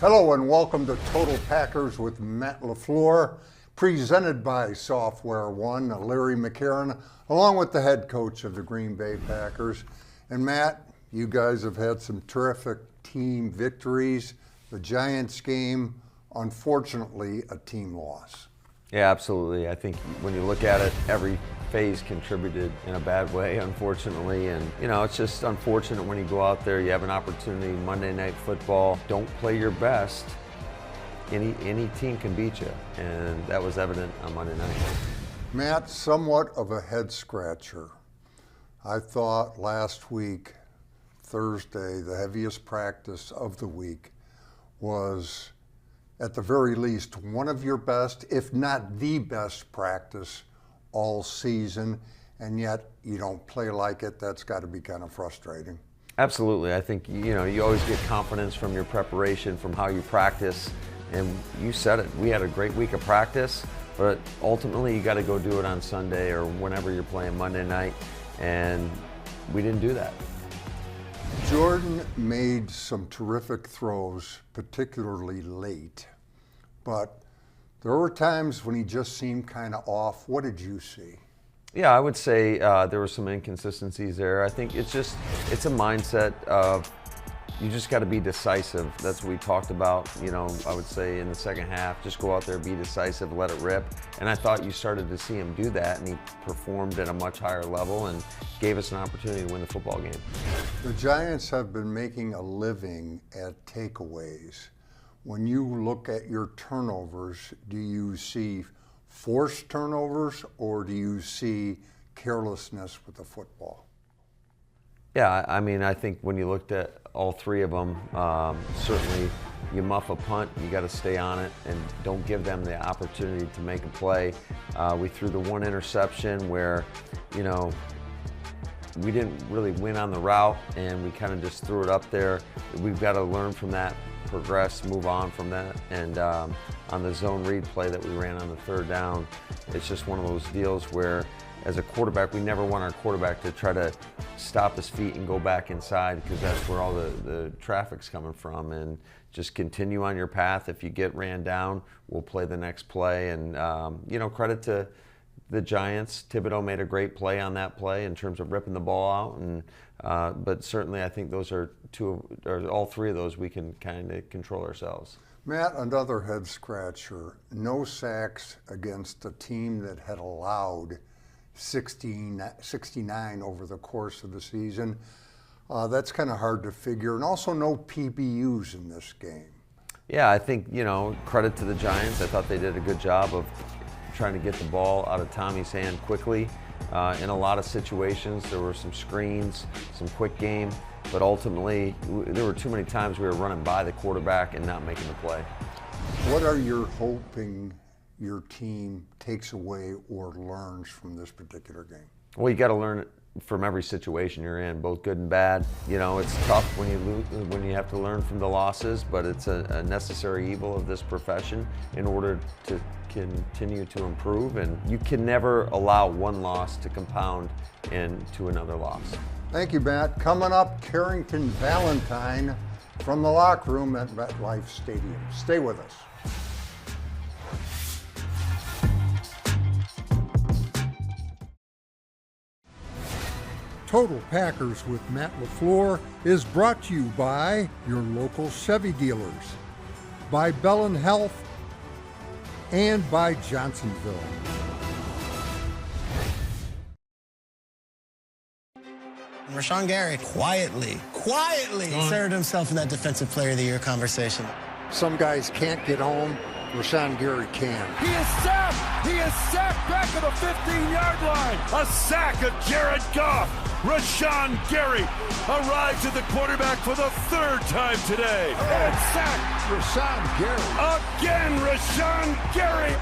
Hello and welcome to Total Packers with Matt LaFleur, presented by Software One, Larry McCarren, along with the head coach of the Green Bay Packers. And Matt, you guys have had some terrific team victories. The Giants game, unfortunately, a team loss. Yeah, absolutely. I think when you look at it, every phase contributed in a bad way, unfortunately. And, it's just unfortunate when you go out there, you have an opportunity, Monday Night Football, don't play your best. Any team can beat you, and that was evident on Monday night. Matt, somewhat of a head scratcher. I thought last week, Thursday, the heaviest practice of the week was, at the very least, one of your best, if not the best practice all season, and yet you don't play like it. That's got to be kind of frustrating. Absolutely. I think, you always get confidence from your preparation, from how you practice, and you said it. We had a great week of practice, but ultimately you got to go do it on Sunday or whenever you're playing Monday night, and we didn't do that. Jordan made some terrific throws, particularly late, but there were times when he just seemed kind of off. What did you see? Yeah, I would say there were some inconsistencies there. I think it's a mindset of you just got to be decisive. That's what we talked about, I would say in the second half, just go out there, be decisive, let it rip. And I thought you started to see him do that, and he performed at a much higher level and gave us an opportunity to win the football game. The Giants have been making a living at takeaways. When you look at your turnovers, do you see forced turnovers or do you see carelessness with the football? Yeah, I think when you looked at all three of them, certainly you muff a punt, you got to stay on it and don't give them the opportunity to make a play. We threw the one interception where, we didn't really win on the route and we kind of just threw it up there. We've got to learn from that, progress, move on from that. And on the zone read play that we ran on the third down, it's just one of those deals where as a quarterback, we never want our quarterback to try to stop his feet and go back inside, because that's where all the traffic's coming from. And just continue on your path. If you get ran down, we'll play the next play. And, credit to the Giants. Thibodeau made a great play on that play in terms of ripping the ball out. And but certainly I think those are all three of those we can kind of control ourselves. Matt, another head scratcher. No sacks against a team that had allowed 69 over the course of the season. That's kind of hard to figure. And also no PBUs in this game. Yeah, I think, credit to the Giants. I thought they did a good job of trying to get the ball out of Tommy's hand quickly. In a lot of situations, there were some screens, some quick game, but ultimately there were too many times we were running by the quarterback and not making the play. What are you hoping your team takes away or learns from this particular game? Well, you got to learn from every situation you're in, both good and bad. It's tough when you lose, when you have to learn from the losses, but it's a necessary evil of this profession in order to continue to improve. And you can never allow one loss to compound into another loss. Thank you, Matt. Coming up, Carrington Valentine from the locker room at MetLife Stadium. Stay with us. Total Packers with Matt LaFleur is brought to you by your local Chevy dealers, by Bellin Health, and by Johnsonville. Rashawn Gary quietly inserted himself in that Defensive Player of the Year conversation. Some guys can't get home. Rashawn Gary can. He is sacked! He is sacked back at the 15-yard line! A sack of Jared Goff! Rashawn Gary arrives at the quarterback for the third time today. And sacked! Rashawn Gary. Again, Rashawn Gary!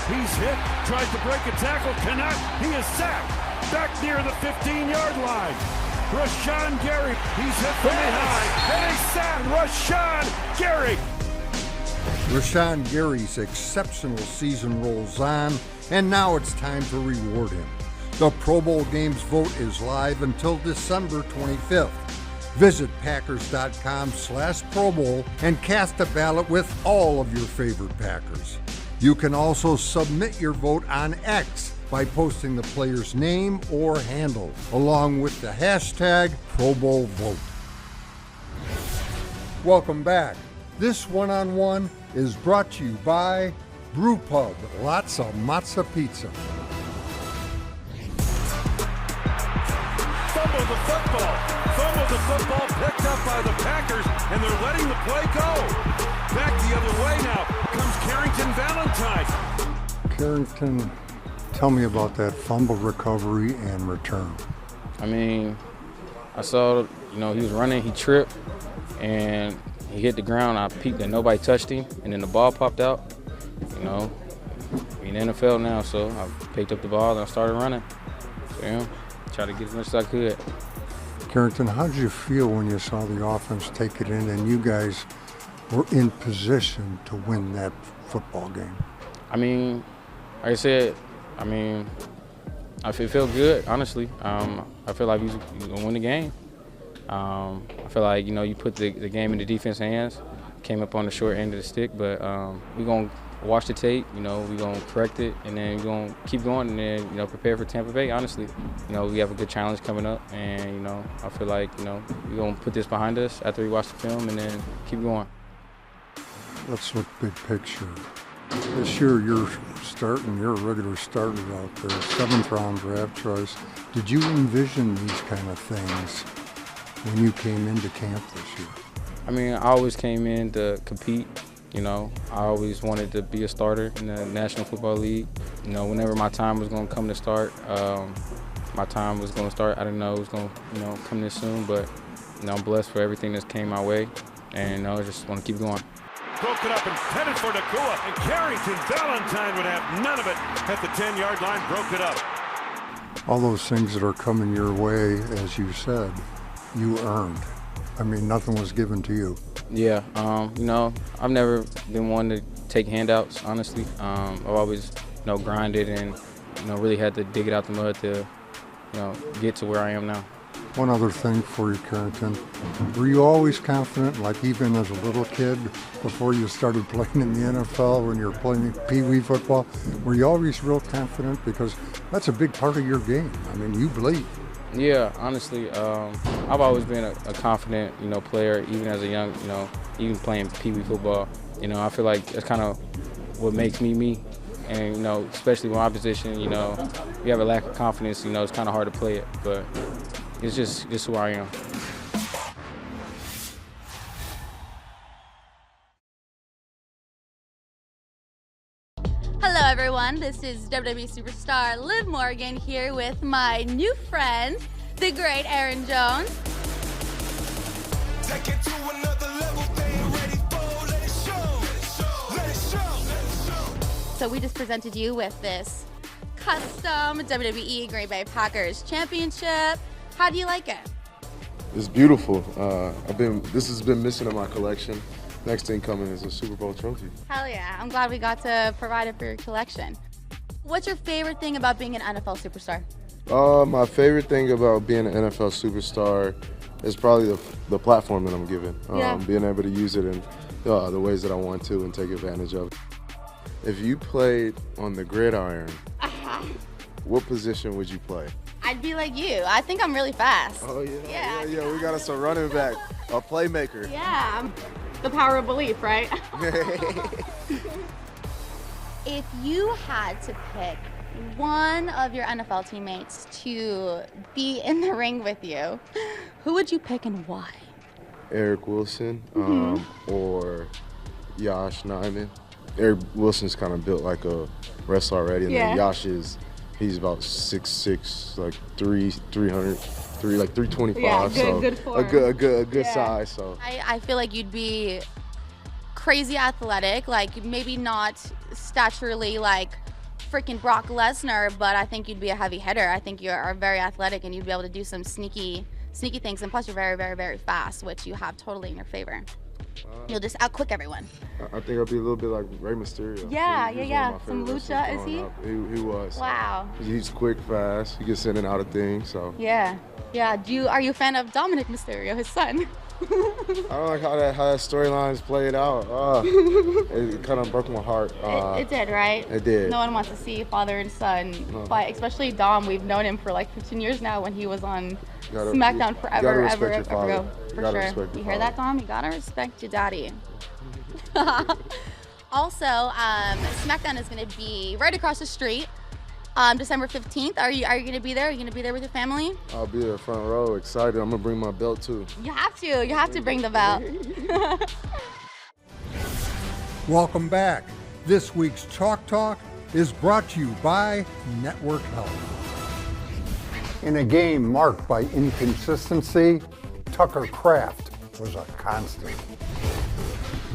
He's hit, tries to break a tackle, cannot. He is sacked back near the 15-yard line. Rashawn Gary, he's hit from behind, and he's sacked. Rashawn Gary. Rashawn Gary's exceptional season rolls on, and now it's time to reward him. The Pro Bowl games vote is live until December 25th. Visit Packers.com/Pro Bowl and cast a ballot with all of your favorite Packers. You can also submit your vote on X by posting the player's name or handle, along with the hashtag Pro Bowl Vote. Welcome back. This one-on-one is brought to you by Brew Pub, lots of matzo pizza. Fumble the football picked up by the Packers, and they're letting the play go. Back the other way now comes Carrington Valentine. Carrington, tell me about that fumble recovery and return. I mean, I saw, he was running, he tripped, and he hit the ground. I peeked and nobody touched him, and then the ball popped out. I'm in the NFL now, so I picked up the ball and I started running. So, tried to get as much as I could. Carrington, how did you feel when you saw the offense take it in and you guys were in position to win that football game? I mean, like I said, I feel good, honestly. I feel like you're going to win the game. I feel like, you put the game in the defense's hands, came up on the short end of the stick, but we're going to watch the tape, we're going to correct it, and then we're going to keep going and then, prepare for Tampa Bay, honestly. We have a good challenge coming up, and, I feel like, we're going to put this behind us after we watch the film and then keep going. Let's look big picture. This year you're a regular starter out there, 7th round draft choice. Did you envision these kind of things when you came into camp this year? I always came in to compete. I always wanted to be a starter in the National Football League. Whenever my time was going to come to start, my time was going to start. I didn't know it was going to, come this soon, but I'm blessed for everything that's came my way, and I just want to keep going. Broke it up and headed for Nakua, and Carrington Valentine would have none of it at the 10-yard line, broke it up. All those things that are coming your way, as you said, you earned. Nothing was given to you. Yeah, I've never been one to take handouts, honestly. I've always, grinded and, really had to dig it out the mud to, get to where I am now. One other thing for you, Carrington. Were you always confident, like even as a little kid, before you started playing in the NFL, when you were playing Pee Wee football? Were you always real confident? Because that's a big part of your game. You bleed. Yeah, honestly, I've always been a confident, player, even as a young, even playing Pee Wee football. I feel like that's kind of what makes me me. And, especially with my position, you have a lack of confidence, it's kind of hard to play it. But it's just who I am. Hello everyone, this is WWE superstar Liv Morgan here with my new friend, the great Aaron Jones. Take it to another level, they ain't ready for, let it show, let it show. So we just presented you with this custom WWE Green Bay Packers championship. How do you like it? It's beautiful. This has been missing in my collection. Next thing coming is a Super Bowl trophy. Hell yeah, I'm glad we got to provide it for your collection. What's your favorite thing about being an NFL superstar? My favorite thing about being an NFL superstar is probably the platform that I'm given. Being able to use it in the ways that I want to and take advantage of it. If you played on the gridiron, what position would you play? I'd be like you. I think I'm really fast. Oh, yeah. Yeah, we got us a running back, a playmaker. Yeah. The power of belief, right? If you had to pick one of your NFL teammates to be in the ring with you, who would you pick and why? Eric Wilson or Josh Nijman. Eric Wilson's kind of built like a wrestler already, and then Josh he's about 6'6", like 325. Yeah, so good form. a good size. So I feel like you'd be crazy athletic, like maybe not staturally like freaking Brock Lesnar, but I think you'd be a heavy hitter. I think you are very athletic and you'd be able to do some sneaky things, and plus you're very, very, very fast, which you have totally in your favor. You'll just out-quick everyone. I think I'll be a little bit like Rey Mysterio. Yeah, He was yeah, one of my Some favorite lucha, wrestlers is he? growing up. He was. Wow. He's quick, fast. He gets in and out of things. So Yeah. Are you a fan of Dominic Mysterio, his son? I don't like how that storyline's played out. It kind of broke my heart. It did, right? It did. No one wants to see father and son fight, especially Dom. We've known him for like 15 years now when he was on SmackDown forever, ever ago. For sure. You hear that, Dom? You gotta respect your daddy. Also, SmackDown is gonna be right across the street. December 15th. Are you gonna be there? Are you gonna be there with your family? I'll be there front row, excited. I'm gonna bring my belt too. You have to. You have to bring the belt. Welcome back. This week's Chalk Talk is brought to you by Network Health. In a game marked by inconsistency, Tucker Kraft was a constant.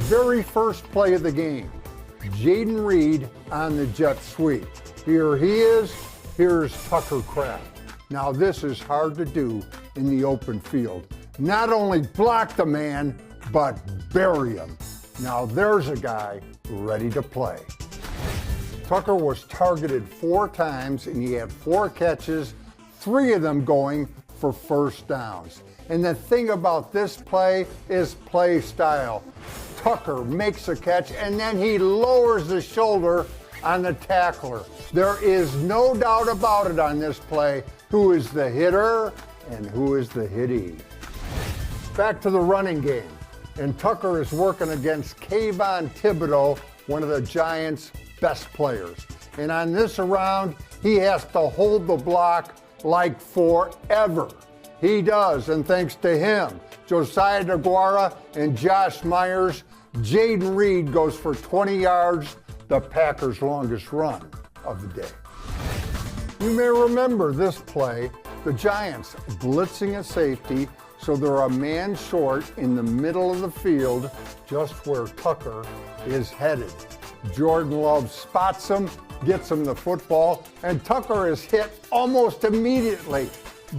Very first play of the game, Jaden Reed on the jet sweep. Here he is, here's Tucker Kraft. Now this is hard to do in the open field. Not only block the man, but bury him. Now there's a guy ready to play. Tucker was targeted 4 times and he had 4 catches, 3 of them going for first downs. And the thing about this play is play style. Tucker makes a catch and then he lowers the shoulder on the tackler. There is no doubt about it on this play who is the hitter and who is the hittee. Back to the running game. And Tucker is working against Kayvon Thibodeau, one of the Giants' best players. And on this round, he has to hold the block like forever. He does, and thanks to him, Josiah DeGuara and Josh Myers, Jaden Reed goes for 20 yards, the Packers' longest run of the day. You may remember this play, the Giants blitzing a safety, so they're a man short in the middle of the field, just where Tucker is headed. Jordan Love spots him, gets him the football, and Tucker is hit almost immediately.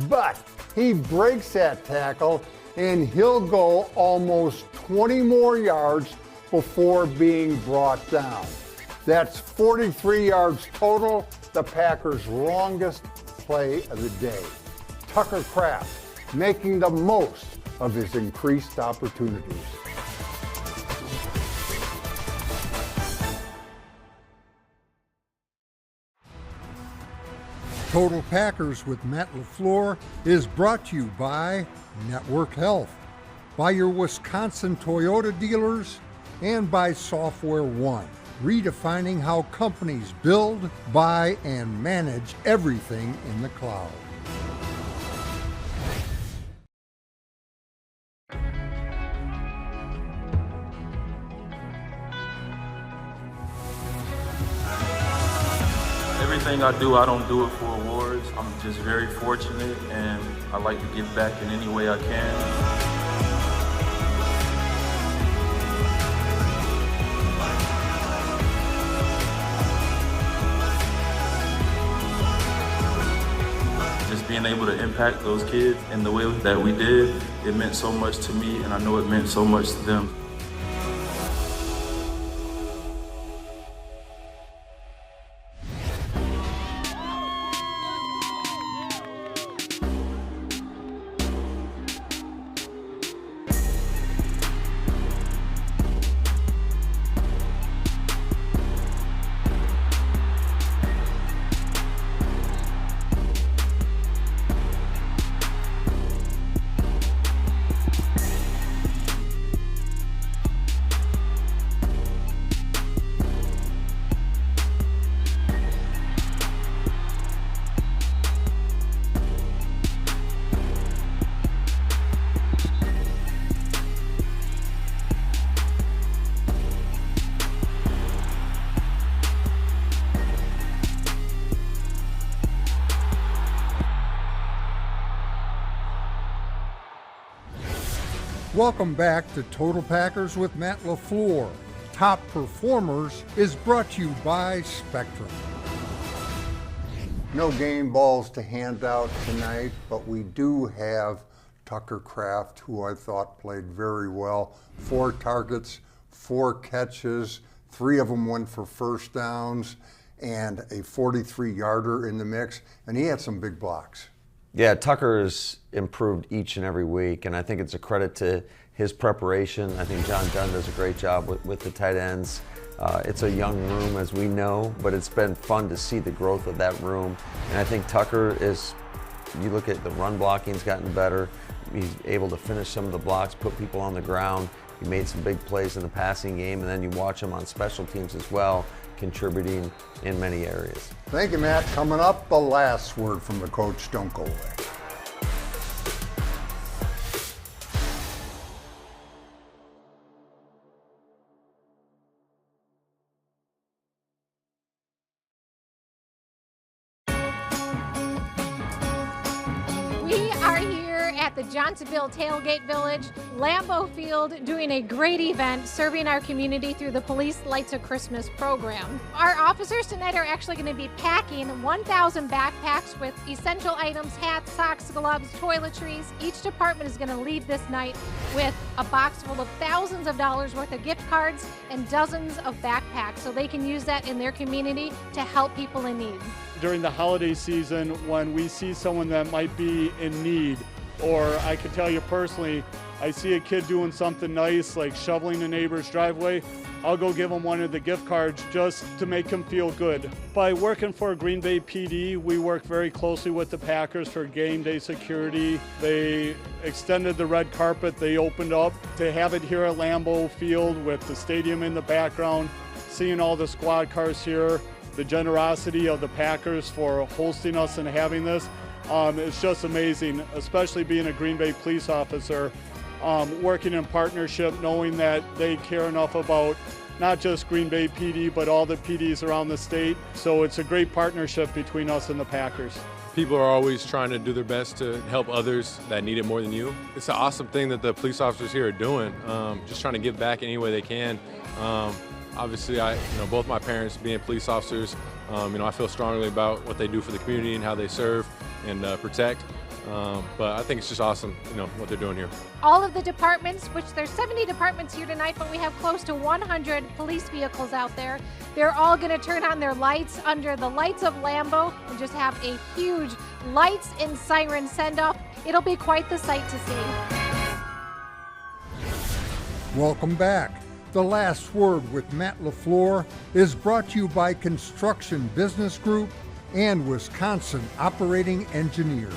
But he breaks that tackle, and he'll go almost 20 more yards before being brought down. That's 43 yards total, the Packers' longest play of the day. Tucker Kraft making the most of his increased opportunities. Total Packers with Matt LaFleur is brought to you by Network Health, by your Wisconsin Toyota dealers, and by Software One, redefining how companies build, buy, and manage everything in the cloud. Everything I do, I don't do it for awards. I'm just very fortunate, and I like to give back in any way I can. Just being able to impact those kids in the way that we did, it meant so much to me, and I know it meant so much to them. Welcome back to Total Packers with Matt LaFleur. Top Performers is brought to you by Spectrum. No game balls to hand out tonight, but we do have Tucker Kraft, who I thought played very well. 4 targets, 4 catches, 3 of them went for first downs, and a 43-yarder in the mix, and he had some big blocks. Yeah, Tucker has improved each and every week, and I think it's a credit to his preparation. I think John Dunn does a great job with the tight ends. It's a young room, as we know, but it's been fun to see the growth of that room. And I think Tucker is, you look at the run blocking's gotten better. He's able to finish some of the blocks, put people on the ground. He made some big plays in the passing game, and then you watch him on special teams as well, contributing in many areas. Thank you, Matt. Coming up, the last word from the coach. Don't go away. We are here at the Johnsonville Tailgate Village, Lambeau Field, doing a great event, serving our community through the Police Lights of Christmas program. Our officers tonight are actually going to be packing 1,000 backpacks with essential items, hats, socks, gloves, toiletries. Each department is going to leave this night with a box full of thousands of dollars worth of gift cards and dozens of backpacks, so they can use that in their community to help people in need. During the holiday season, when we see someone that might be in need, or I can tell you personally, I see a kid doing something nice like shoveling a neighbor's driveway, I'll go give them one of the gift cards just to make them feel good. By working for Green Bay PD, we work very closely with the Packers for game day security. They extended the red carpet they opened up to have it here at Lambeau Field with the stadium in the background, seeing all the squad cars here, the generosity of the Packers for hosting us and having this. It's just amazing, especially being a Green Bay police officer, working in partnership, knowing that they care enough about not just Green Bay PD, but all the PDs around the state. So it's a great partnership between us and the Packers. People are always trying to do their best to help others that need it more than you. It's an awesome thing that the police officers here are doing, just trying to give back any way they can. Obviously, both my parents being police officers, I feel strongly about what they do for the community and how they serve and protect. But I think it's just awesome, what they're doing here. All of the departments, which there's 70 departments here tonight, but we have close to 100 police vehicles out there. They're all going to turn on their lights under the lights of Lambeau and just have a huge lights and siren send-off. It'll be quite the sight to see. Welcome back. The Last Word with Matt LaFleur is brought to you by Construction Business Group and Wisconsin Operating Engineers.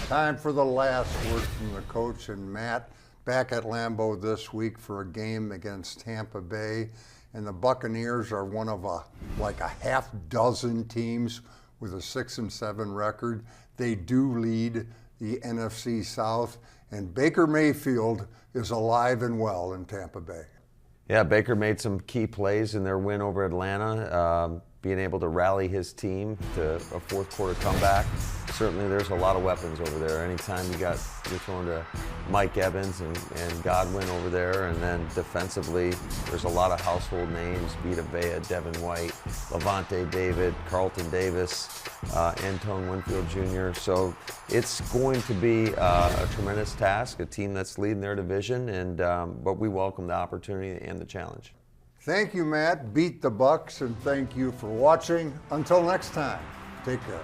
Time for the last word from the coach and Matt. Back at Lambeau this week for a game against Tampa Bay. And the Buccaneers are one of a half dozen teams with a 6-7 record. They do lead the NFC South. And Baker Mayfield is alive and well in Tampa Bay. Yeah, Baker made some key plays in their win over Atlanta, being able to rally his team to a fourth quarter comeback. Certainly there's a lot of weapons over there. Anytime you're throwing to Mike Evans and Godwin over there, and then defensively there's a lot of household names: Vita Vea, Devin White, Levante David, Carlton Davis, Antone Winfield Jr. So it's going to be a tremendous task, a team that's leading their division, but we welcome the opportunity and the challenge. Thank you, Matt. Beat the Bucs, and thank you for watching. Until next time, take care.